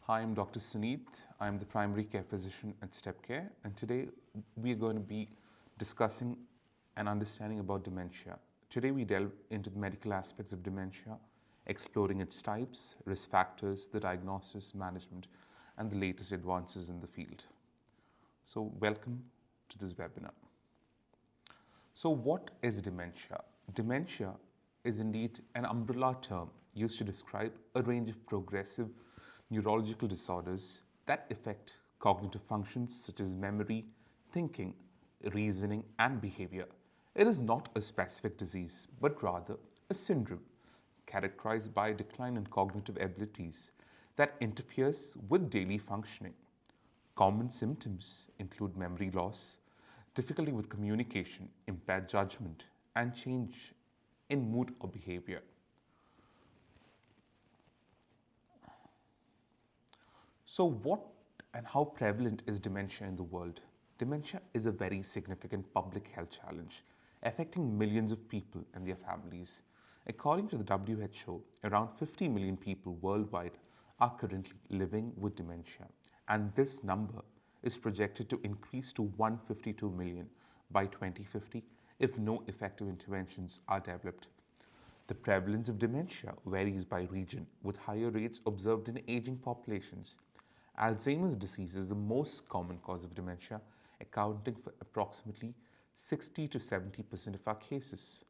Hi, I'm Dr. Suneet. I'm the primary care physician at Stepcare, and today we are going to be discussing and understanding about dementia. Today we delve into the medical aspects of dementia, exploring its types, risk factors, the diagnosis, management, and the latest advances in the field. So, welcome to this webinar. So, what is dementia? Dementia is indeed an umbrella term used to describe a range of progressive neurological disorders that affect cognitive functions such as memory, thinking, reasoning, and behavior. It is not a specific disease, but rather a syndrome characterized by a decline in cognitive abilities that interferes with daily functioning. Common symptoms include memory loss, difficulty with communication, impaired judgment, and change in mood or behavior. So, what and how prevalent is dementia in the world? Dementia is a very significant public health challenge affecting millions of people and their families. According to the WHO, around 50 million people worldwide are currently living with dementia, and this number is projected to increase to 152 million by 2050 if no effective interventions are developed. The prevalence of dementia varies by region, with higher rates observed in aging populations. Alzheimer's disease is the most common cause of dementia, accounting for approximately 60 to 70% of our cases,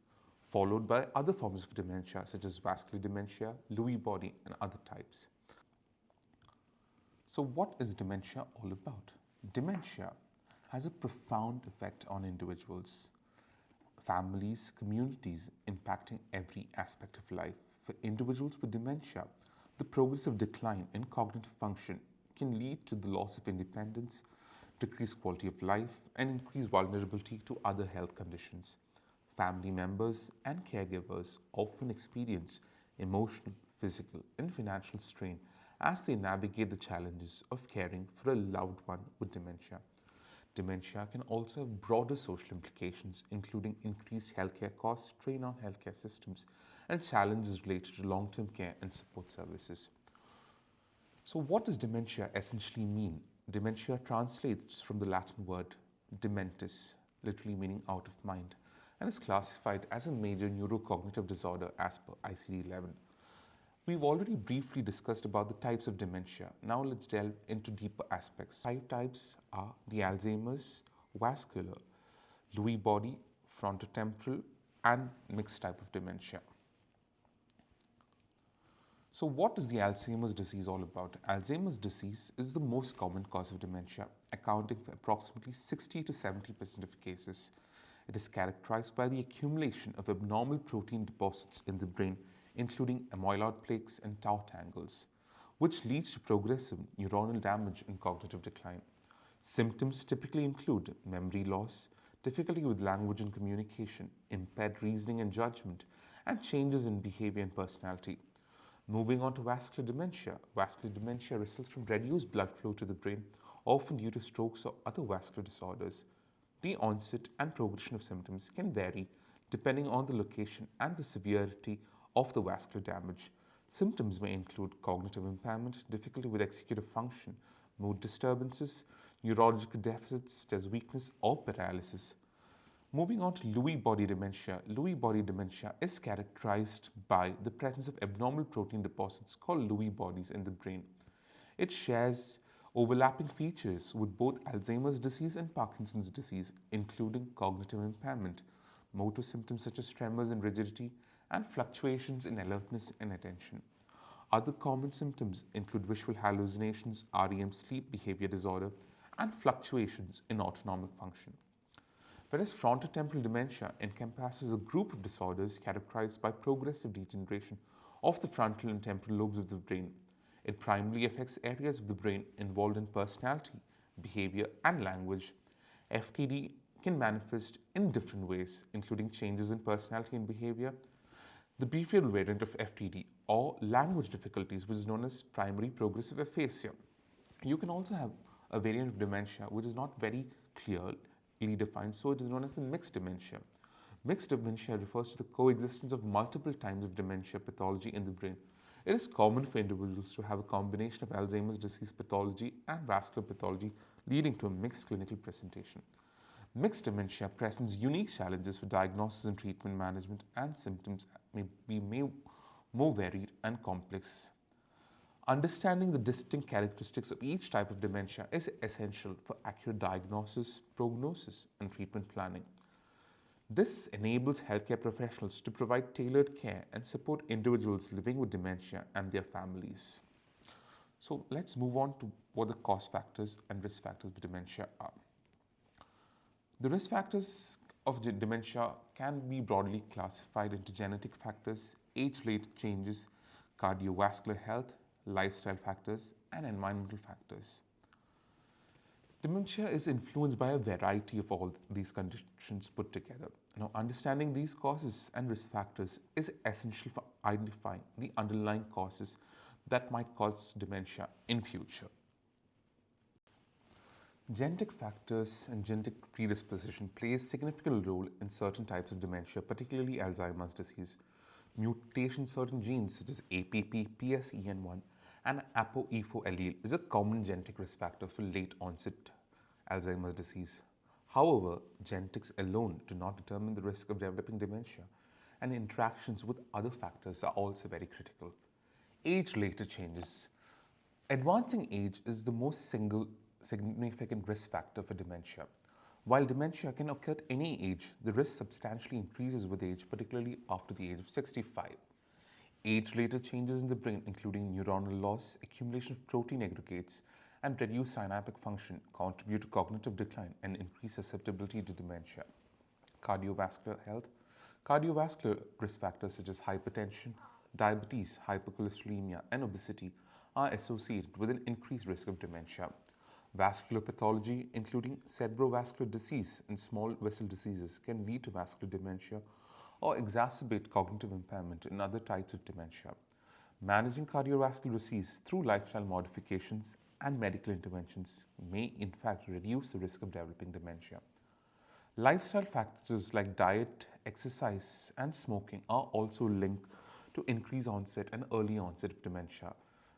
followed by other forms of dementia such as vascular dementia, Lewy body, and other types. So, what is dementia all about? Dementia has a profound effect on individuals, families, communities, impacting every aspect of life. For individuals with dementia, the progressive decline in cognitive function can lead to the loss of independence, decreased quality of life, and increased vulnerability to other health conditions. Family members and caregivers often experience emotional, physical, and financial strain as they navigate the challenges of caring for a loved one with dementia. Dementia can also have broader social implications, including increased healthcare costs, strain on healthcare systems, and challenges related to long-term care and support services. So, what does dementia essentially mean? Dementia translates from the Latin word dementis, literally meaning out of mind, and is classified as a major neurocognitive disorder as per ICD-11. We've already briefly discussed about the types of dementia. Now let's delve into deeper aspects. 5 types are the Alzheimer's, vascular, Lewy body, frontotemporal, and mixed type of dementia. So, what is the Alzheimer's disease all about? Alzheimer's disease is the most common cause of dementia, accounting for approximately 60 to 70% of cases. It is characterized by the accumulation of abnormal protein deposits in the brain, including amyloid plaques and tau tangles, which leads to progressive neuronal damage and cognitive decline. Symptoms typically include memory loss, difficulty with language and communication, impaired reasoning and judgment, and changes in behavior and personality. Moving on to vascular dementia. Vascular dementia results from reduced blood flow to the brain, often due to strokes or other vascular disorders. The onset and progression of symptoms can vary depending on the location and the severity of the vascular damage. Symptoms may include cognitive impairment, difficulty with executive function, mood disturbances, neurological deficits such as weakness or paralysis. Moving on to Lewy body dementia. Lewy body dementia is characterized by the presence of abnormal protein deposits called Lewy bodies in the brain. It shares overlapping features with both Alzheimer's disease and Parkinson's disease, including cognitive impairment, motor symptoms such as tremors and rigidity, and fluctuations in alertness and attention. Other common symptoms include visual hallucinations, REM sleep behavior disorder, and fluctuations in autonomic function. Whereas frontotemporal dementia encompasses a group of disorders characterized by progressive degeneration of the frontal and temporal lobes of the brain. It primarily affects areas of the brain involved in personality, behavior, and language. FTD can manifest in different ways, including changes in personality and behavior. The behavioral variant of FTD, or language difficulties, which is known as primary progressive aphasia. You can also have a variant of dementia which is not very clearly defined, so it is known as the mixed dementia. Mixed dementia refers to the coexistence of multiple types of dementia pathology in the brain. It is common for individuals to have a combination of Alzheimer's disease pathology and vascular pathology, leading to a mixed clinical presentation. Mixed dementia presents unique challenges for diagnosis and treatment management, and symptoms may be more varied and complex. Understanding the distinct characteristics of each type of dementia is essential for accurate diagnosis, prognosis, and treatment planning. This enables healthcare professionals to provide tailored care and support individuals living with dementia and their families. So let's move on to what the cost factors and risk factors of dementia are. The risk factors of dementia can be broadly classified into genetic factors, age-related changes, cardiovascular health, lifestyle factors, and environmental factors. Dementia is influenced by a variety of all these conditions put together. Now, understanding these causes and risk factors is essential for identifying the underlying causes that might cause dementia in future. Genetic factors and genetic predisposition play a significant role in certain types of dementia, particularly Alzheimer's disease. Mutation certain genes such as APP, PSEN1, and ApoE4 allele is a common genetic risk factor for late onset Alzheimer's disease. However, genetics alone do not determine the risk of developing dementia, and interactions with other factors are also very critical. Age-related changes. Advancing age is the most significant risk factor for dementia. While dementia can occur at any age, the risk substantially increases with age, particularly after the age of 65. Age-related changes in the brain, including neuronal loss, accumulation of protein aggregates, and reduced synaptic function, contribute to cognitive decline and increase susceptibility to dementia. Cardiovascular health. Cardiovascular risk factors such as hypertension, diabetes, hypercholesterolemia, and obesity are associated with an increased risk of dementia. Vascular pathology, including cerebrovascular disease and small vessel diseases, can lead to vascular dementia or exacerbate cognitive impairment in other types of dementia. Managing cardiovascular disease through lifestyle modifications and medical interventions may in fact reduce the risk of developing dementia. Lifestyle factors like diet, exercise, and smoking are also linked to increased onset and early onset of dementia,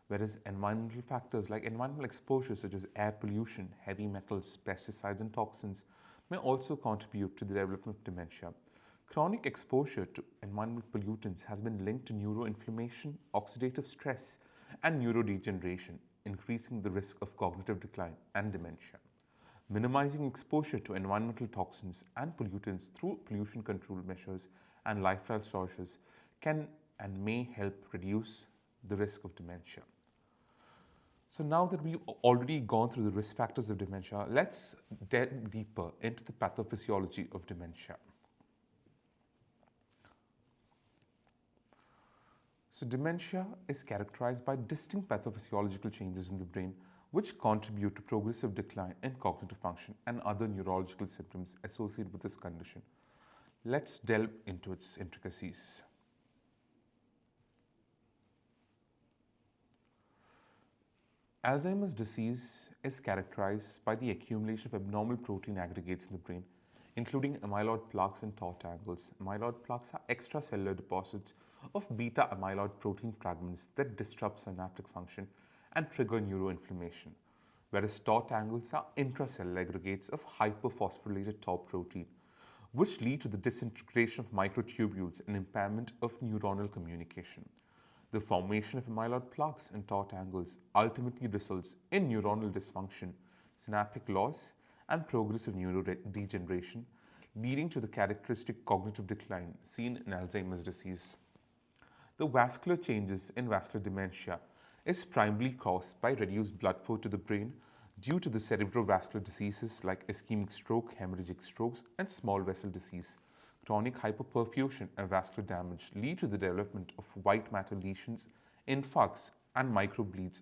whereas environmental factors like environmental exposure such as air pollution, heavy metals, pesticides, and toxins may also contribute to the development of dementia. Chronic exposure to environmental pollutants has been linked to neuroinflammation, oxidative stress, and neurodegeneration, increasing the risk of cognitive decline and dementia. Minimizing exposure to environmental toxins and pollutants through pollution control measures and lifestyle choices can and may help reduce the risk of dementia. So now that we've already gone through the risk factors of dementia, let's delve deeper into the pathophysiology of dementia. So dementia is characterized by distinct pathophysiological changes in the brain which contribute to progressive decline in cognitive function and other neurological symptoms associated with this condition. Let's delve into its intricacies. Alzheimer's disease is characterized by the accumulation of abnormal protein aggregates in the brain, including amyloid plaques and tau tangles. Amyloid plaques are extracellular deposits of beta amyloid protein fragments that disrupt synaptic function and trigger neuroinflammation, whereas tau tangles are intracellular aggregates of hyperphosphorylated tau protein, which lead to the disintegration of microtubules and impairment of neuronal communication. The formation of amyloid plaques and tau tangles ultimately results in neuronal dysfunction, synaptic loss, and progressive neurodegeneration, leading to the characteristic cognitive decline seen in Alzheimer's disease. The vascular changes in vascular dementia is primarily caused by reduced blood flow to the brain due to the cerebrovascular diseases like ischemic stroke, hemorrhagic strokes, and small vessel disease. Chronic hyperperfusion and vascular damage lead to the development of white matter lesions, infarcts, and microbleeds.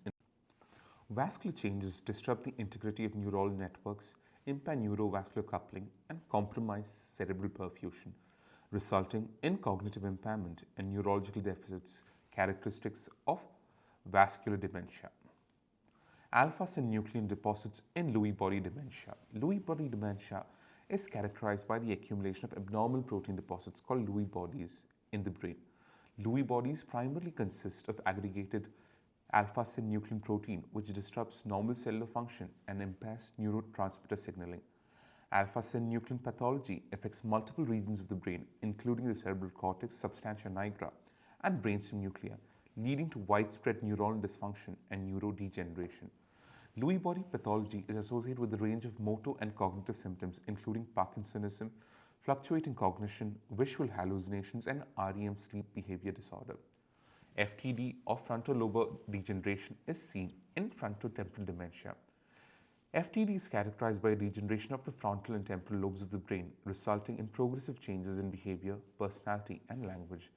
Vascular changes disrupt the integrity of neural networks, impair neurovascular coupling, and compromise cerebral perfusion, resulting in cognitive impairment and neurological deficits characteristics of vascular dementia. Alpha-synuclein deposits in Lewy body dementia. Lewy body dementia is characterized by the accumulation of abnormal protein deposits called Lewy bodies in the brain. Lewy bodies primarily consist of aggregated alpha-synuclein protein, which disrupts normal cellular function and impairs neurotransmitter signaling. Alpha-synuclein pathology affects multiple regions of the brain, including the cerebral cortex, substantia nigra, and brainstem nuclei, leading to widespread neuronal dysfunction and neurodegeneration. Lewy body pathology is associated with a range of motor and cognitive symptoms, including Parkinsonism, fluctuating cognition, visual hallucinations, and REM sleep behavior disorder. FTD or frontal-lobar degeneration is seen in frontotemporal dementia. FTD is characterized by a degeneration of the frontal and temporal lobes of the brain, resulting in progressive changes in behavior, personality, and language.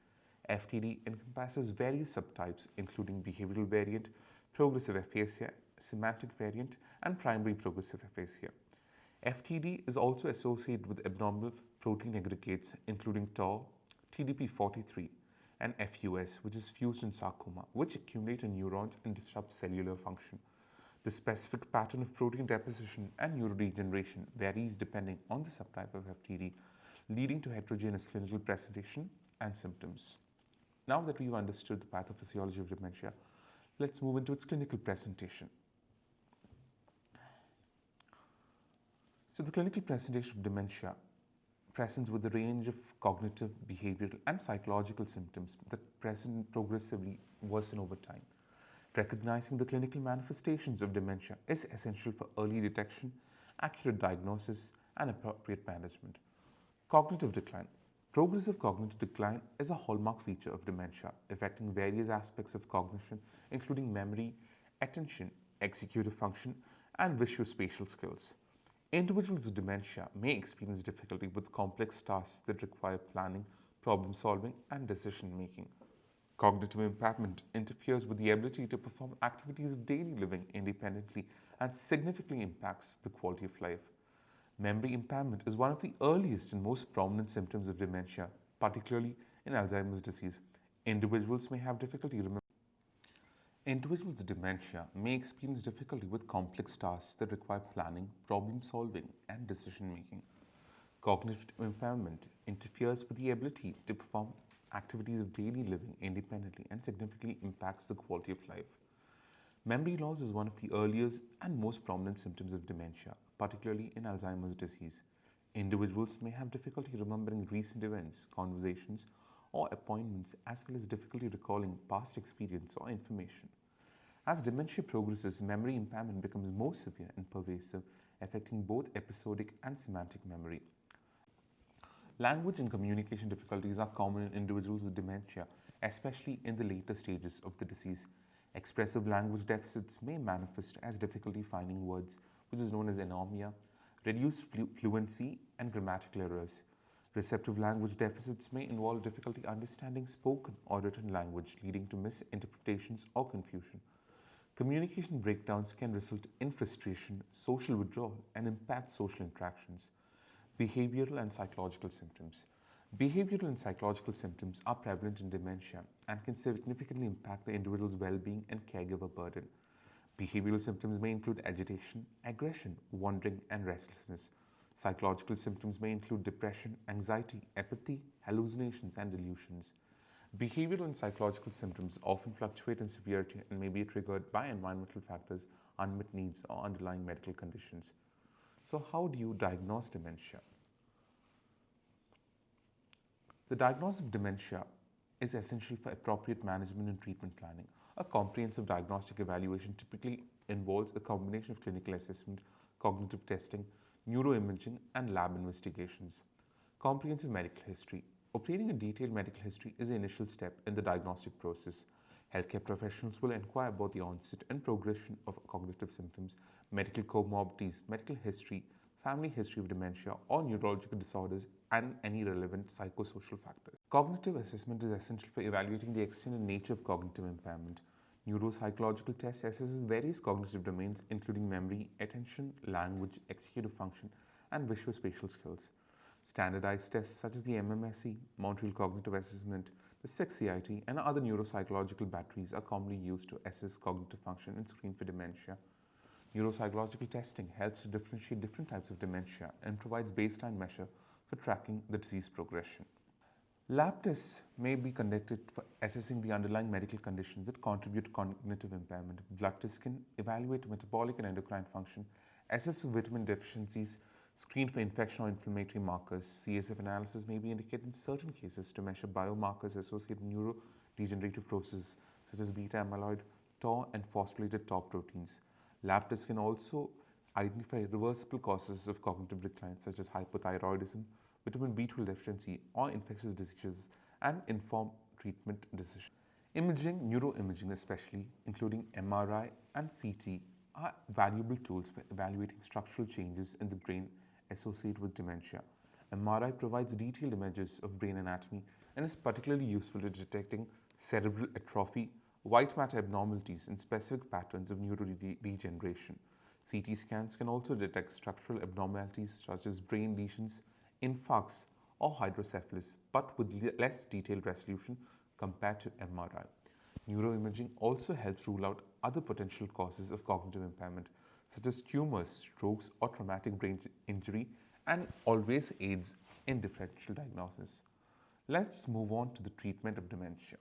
FTD encompasses various subtypes, including behavioral variant, progressive aphasia, semantic variant, and primary progressive aphasia. FTD is also associated with abnormal protein aggregates, including tau, TDP43, and FUS, which is fused in sarcoma, which accumulate in neurons and disrupt cellular function. The specific pattern of protein deposition and neurodegeneration varies depending on the subtype of FTD, leading to heterogeneous clinical presentation and symptoms. Now that we've understood the pathophysiology of dementia, let's move into its clinical presentation. So the clinical presentation of dementia presents with a range of cognitive, behavioral, and psychological symptoms that present and progressively worsen over time. Recognizing the clinical manifestations of dementia is essential for early detection, accurate diagnosis, and appropriate management. Cognitive decline. Progressive cognitive decline is a hallmark feature of dementia, affecting various aspects of cognition, including memory, attention, executive function, and visuospatial skills. Individuals with dementia may experience difficulty with complex tasks that require planning, problem solving, and decision making. Cognitive impairment interferes with the ability to perform activities of daily living independently and significantly impacts the quality of life. Memory impairment is one of the earliest and most prominent symptoms of dementia, particularly in Alzheimer's disease. Individuals with dementia may experience difficulty with complex tasks that require planning, problem solving, and decision making. Cognitive impairment interferes with the ability to perform activities of daily living independently and significantly impacts the quality of life. Memory loss is one of the earliest and most prominent symptoms of dementia, particularly in Alzheimer's disease. Individuals may have difficulty remembering recent events, conversations, or appointments, as well as difficulty recalling past experience or information. As dementia progresses, memory impairment becomes more severe and pervasive, affecting both episodic and semantic memory. Language and communication difficulties are common in individuals with dementia, especially in the later stages of the disease. Expressive language deficits may manifest as difficulty finding words, which is known as anomia, reduced fluency, and grammatical errors. Receptive language deficits may involve difficulty understanding spoken or written language, leading to misinterpretations or confusion. Communication breakdowns can result in frustration, social withdrawal, and impact social interactions. Behavioral and psychological symptoms. Behavioral and psychological symptoms are prevalent in dementia and can significantly impact the individual's well-being and caregiver burden. Behavioral symptoms may include agitation, aggression, wandering, and restlessness. Psychological symptoms may include depression, anxiety, apathy, hallucinations, and delusions. Behavioral and psychological symptoms often fluctuate in severity and may be triggered by environmental factors, unmet needs, or underlying medical conditions. So, how do you diagnose dementia? The diagnosis of dementia is essential for appropriate management and treatment planning. A comprehensive diagnostic evaluation typically involves a combination of clinical assessment, cognitive testing, neuroimaging, and lab investigations. Comprehensive medical history. Obtaining a detailed medical history is the initial step in the diagnostic process. Healthcare professionals will inquire about the onset and progression of cognitive symptoms, medical comorbidities, medical history, family history of dementia or neurological disorders, and any relevant psychosocial factors. Cognitive assessment is essential for evaluating the extent and nature of cognitive impairment. Neuropsychological tests assesses various cognitive domains, including memory, attention, language, executive function, and visuospatial skills. Standardized tests such as the MMSE, Montreal Cognitive Assessment, the 6-CIT, and other neuropsychological batteries are commonly used to assess cognitive function and screen for dementia. Neuropsychological testing helps to differentiate different types of dementia and provides baseline measure for tracking the disease progression. Lab tests may be conducted for assessing the underlying medical conditions that contribute to cognitive impairment. Blood tests can evaluate metabolic and endocrine function, assess for vitamin deficiencies, screen for infection or inflammatory markers. CSF analysis may be indicated in certain cases to measure biomarkers associated with neurodegenerative processes such as beta amyloid, tau, and phosphorylated tau proteins. Lab tests can also identify reversible causes of cognitive decline such as hypothyroidism, vitamin B12 deficiency, or infectious diseases, and inform treatment decisions. Imaging, neuroimaging especially, including MRI and CT, are valuable tools for evaluating structural changes in the brain associated with dementia. MRI provides detailed images of brain anatomy and is particularly useful in detecting cerebral atrophy, white matter abnormalities, and specific patterns of neurodegeneration. CT scans can also detect structural abnormalities such as brain lesions, infarcts, or hydrocephalus, but with less detailed resolution compared to MRI. Neuroimaging also helps rule out other potential causes of cognitive impairment, such as tumors, strokes, or traumatic brain injury, and always aids in differential diagnosis. Let's move on to the treatment of dementia.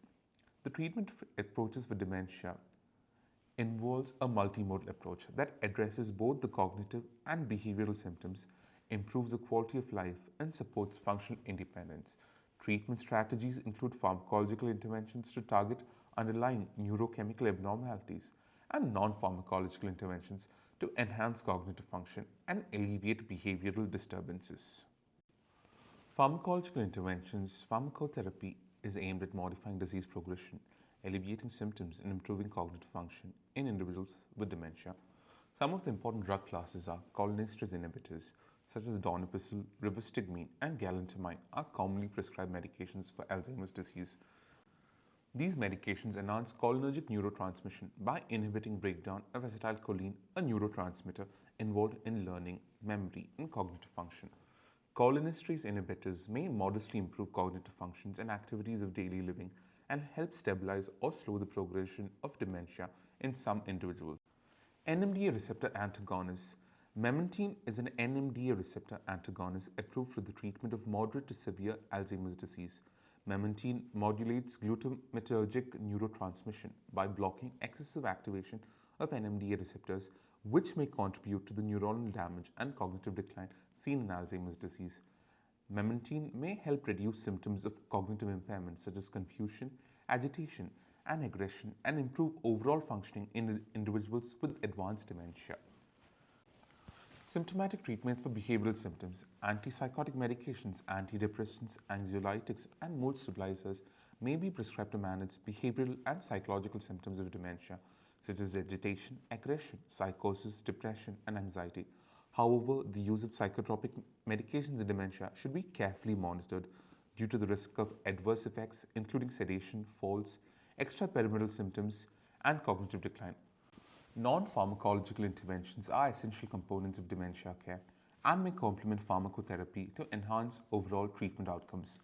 The treatment approaches for dementia involves a multimodal approach that addresses both the cognitive and behavioral symptoms, improves the quality of life, and supports functional independence. Treatment strategies include pharmacological interventions to target underlying neurochemical abnormalities and non-pharmacological interventions to enhance cognitive function and alleviate behavioral disturbances. Pharmacological interventions, pharmacotherapy is aimed at modifying disease progression, alleviating symptoms, and improving cognitive function in individuals with dementia. Some of the important drug classes are cholinesterase inhibitors, such as donepezil, rivastigmine, and galantamine, are commonly prescribed medications for Alzheimer's disease. These medications enhance cholinergic neurotransmission by inhibiting breakdown of acetylcholine, a neurotransmitter involved in learning, memory, and cognitive function. Cholinesterase inhibitors may modestly improve cognitive functions and activities of daily living and help stabilize or slow the progression of dementia in some individuals. NMDA receptor antagonists. Memantine is an NMDA receptor antagonist approved for the treatment of moderate to severe Alzheimer's disease. Memantine modulates glutamatergic neurotransmission by blocking excessive activation of NMDA receptors, which may contribute to the neuronal damage and cognitive decline seen in Alzheimer's disease. Memantine may help reduce symptoms of cognitive impairment such as confusion, agitation, and aggression, and improve overall functioning in individuals with advanced dementia. Symptomatic treatments for behavioral symptoms. Antipsychotic medications, antidepressants, anxiolytics, and mood stabilizers may be prescribed to manage behavioral and psychological symptoms of dementia, such as agitation, aggression, psychosis, depression, and anxiety. However, the use of psychotropic medications in dementia should be carefully monitored due to the risk of adverse effects, including sedation, falls, extrapyramidal symptoms, and cognitive decline. Non-pharmacological interventions are essential components of dementia care and may complement pharmacotherapy to enhance overall treatment outcomes.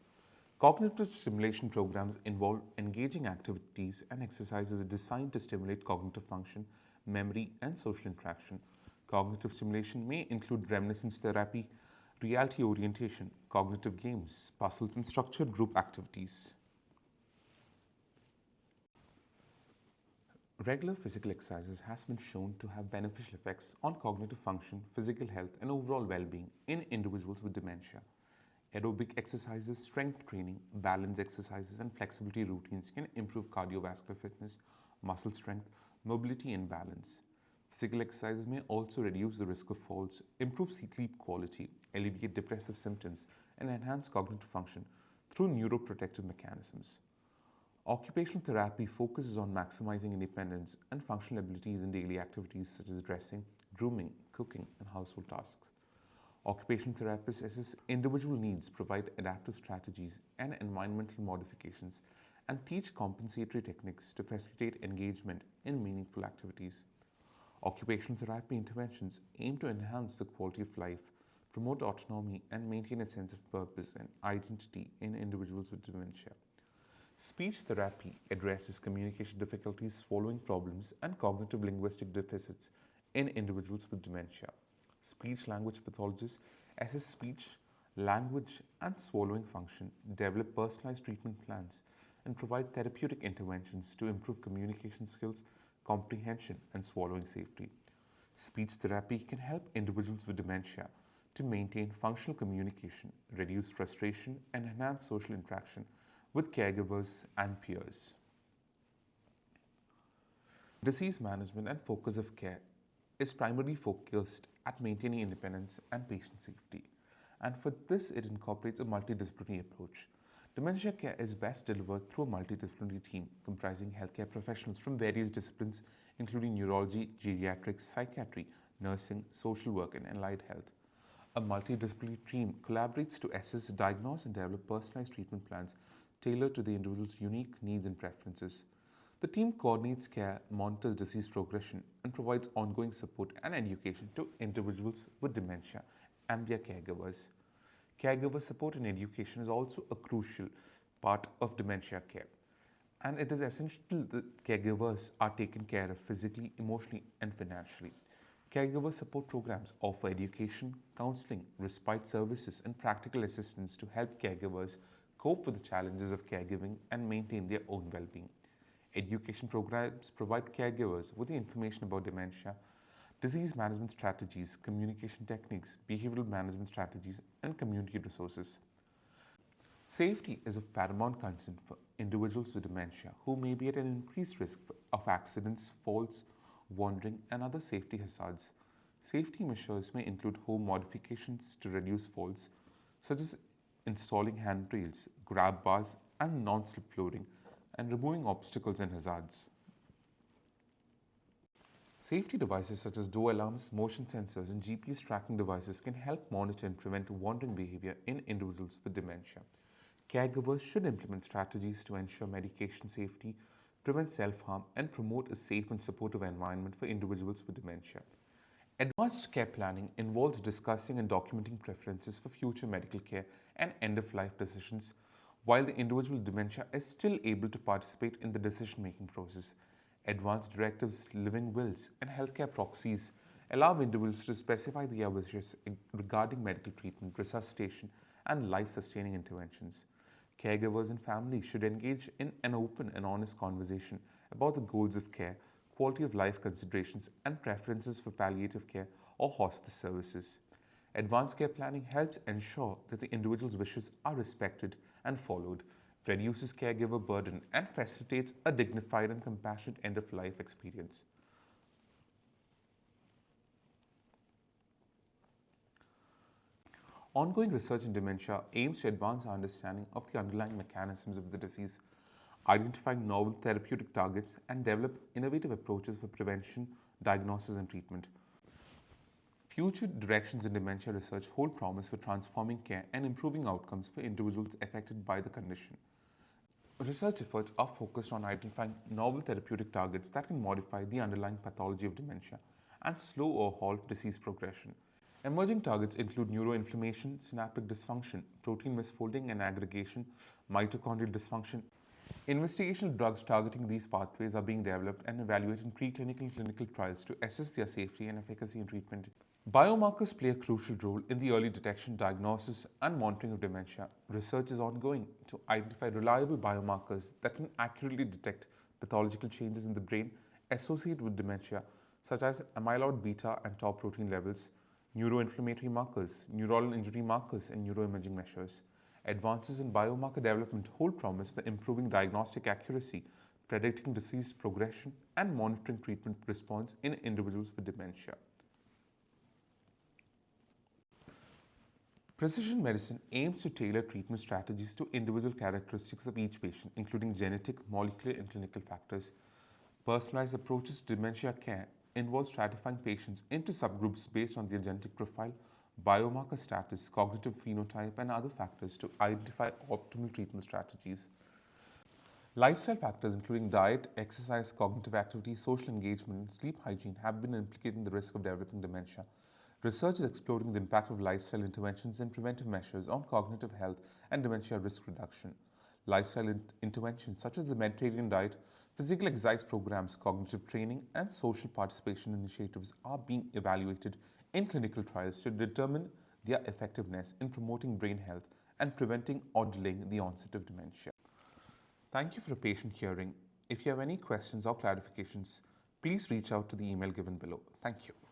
Cognitive stimulation programs involve engaging activities and exercises designed to stimulate cognitive function, memory, and social interaction. Cognitive stimulation may include reminiscence therapy, reality orientation, cognitive games, puzzles, and structured group activities. Regular physical exercises has been shown to have beneficial effects on cognitive function, physical health, and overall well-being in individuals with dementia. Aerobic exercises, strength training, balance exercises, and flexibility routines can improve cardiovascular fitness, muscle strength, mobility, and balance. Physical exercises may also reduce the risk of falls, improve sleep quality, alleviate depressive symptoms, and enhance cognitive function through neuroprotective mechanisms. Occupational therapy focuses on maximizing independence and functional abilities in daily activities such as dressing, grooming, cooking, and household tasks. Occupational therapists assess individual needs, provide adaptive strategies and environmental modifications, and teach compensatory techniques to facilitate engagement in meaningful activities. Occupational therapy interventions aim to enhance the quality of life, promote autonomy, and maintain a sense of purpose and identity in individuals with dementia. Speech therapy addresses communication difficulties, swallowing problems, and cognitive linguistic deficits in individuals with dementia. Speech language pathologists assess speech language, and swallowing function, develop personalized treatment plans, and provide therapeutic interventions to improve communication skills, comprehension, and swallowing safety. Speech therapy can help individuals with dementia to maintain functional communication, reduce frustration, and enhance social interaction with caregivers and peers. Disease management and focus of care is primarily focused at maintaining independence and patient safety. And for this, it incorporates a multidisciplinary approach. Dementia care is best delivered through a multidisciplinary team comprising healthcare professionals from various disciplines, including neurology, geriatrics, psychiatry, nursing, social work, and allied health. A multidisciplinary team collaborates to assess, diagnose, and develop personalized treatment plans tailored to the individual's unique needs and preferences. The team coordinates care, monitors disease progression, and provides ongoing support and education to individuals with dementia and their caregivers. Caregiver support and education is also a crucial part of dementia care, and it is essential that caregivers are taken care of physically, emotionally, and financially. Caregiver support programs offer education, counseling, respite services, and practical assistance to help caregivers cope with the challenges of caregiving and maintain their own well being. Education programs provide caregivers with the information about dementia, disease management strategies, communication techniques, behavioral management strategies, and community resources. Safety is of paramount concern for individuals with dementia who may be at an increased risk of accidents, falls, wandering, and other safety hazards. Safety measures may include home modifications to reduce falls, such as installing handrails, grab bars, and non-slip flooring, and removing obstacles and hazards. Safety devices such as door alarms, motion sensors, and GPS tracking devices can help monitor and prevent wandering behavior in individuals with dementia. Caregivers should implement strategies to ensure medication safety, prevent self-harm, and promote a safe and supportive environment for individuals with dementia. Advanced care planning involves discussing and documenting preferences for future medical care and end-of-life decisions, while the individual with dementia is still able to participate in the decision-making process. Advanced directives, living wills, and healthcare proxies allow individuals to specify their wishes regarding medical treatment, resuscitation, and life-sustaining interventions. Caregivers and families should engage in an open and honest conversation about the goals of care, quality of life considerations, and preferences for palliative care or hospice services. Advanced care planning helps ensure that the individual's wishes are respected and followed, reduces caregiver burden, and facilitates a dignified and compassionate end-of-life experience. Ongoing research in dementia aims to advance our understanding of the underlying mechanisms of the disease, identifying novel therapeutic targets, and develop innovative approaches for prevention, diagnosis, and treatment. Future directions in dementia research hold promise for transforming care and improving outcomes for individuals affected by the condition. Research efforts are focused on identifying novel therapeutic targets that can modify the underlying pathology of dementia and slow or halt disease progression. Emerging targets include neuroinflammation, synaptic dysfunction, protein misfolding and aggregation, mitochondrial dysfunction. Investigational drugs targeting these pathways are being developed and evaluated in preclinical and clinical trials to assess their safety and efficacy in treatment. Biomarkers play a crucial role in the early detection, diagnosis, and monitoring of dementia. Research is ongoing to identify reliable biomarkers that can accurately detect pathological changes in the brain associated with dementia, such as amyloid beta and tau protein levels, neuroinflammatory markers, neuronal injury markers, and neuroimaging measures. Advances in biomarker development hold promise for improving diagnostic accuracy, predicting disease progression, and monitoring treatment response in individuals with dementia. Precision medicine aims to tailor treatment strategies to individual characteristics of each patient, including genetic, molecular, and clinical factors. Personalized approaches to dementia care involve stratifying patients into subgroups based on their genetic profile, biomarker status, cognitive phenotype, and other factors to identify optimal treatment strategies. Lifestyle factors including diet, exercise, cognitive activity, social engagement, and sleep hygiene have been implicated in the risk of developing dementia. Research is exploring the impact of lifestyle interventions and preventive measures on cognitive health and dementia risk reduction. Lifestyle interventions such as the Mediterranean diet, physical exercise programs, cognitive training, and social participation initiatives are being evaluated in clinical trials to determine their effectiveness in promoting brain health and preventing or delaying the onset of dementia. Thank you for a patient hearing. If you have any questions or clarifications, please reach out to the email given below. Thank you.